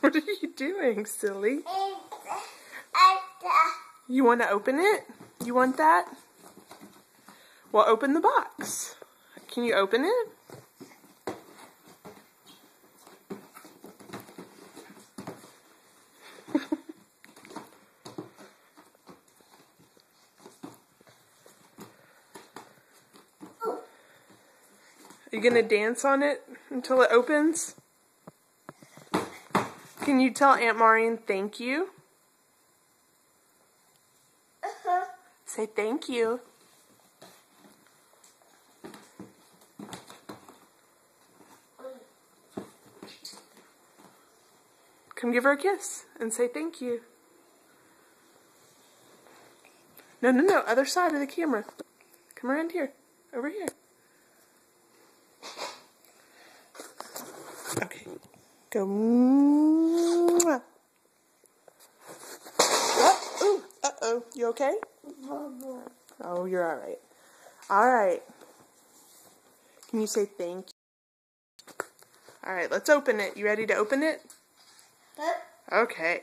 What are you doing, silly? You want to open it? You want that? Well, open the box. Can you open it? Are you going to dance on it until it opens? Can you tell Aunt Maureen thank you? Say thank you. Come give her a kiss and say thank you. No, no, no. Other side of the camera. Come around here. Over here. Okay. Go. Uh-oh. You okay? Oh, you're all right. All right. Can you say thank you? All right, let's open it. You ready to open it? Okay.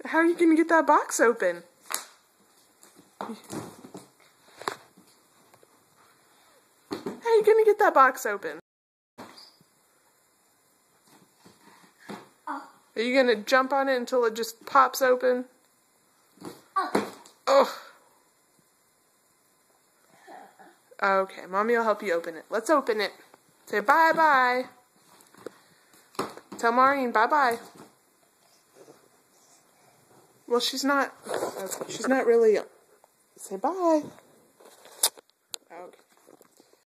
How are you going to get that box open? How are you going to get that box open? Are you going to jump on it until it just pops open? Oh. Okay, Mommy will help you open it. Let's open it. Say bye-bye. Tell Maureen bye-bye. Well, she's not really. Say bye.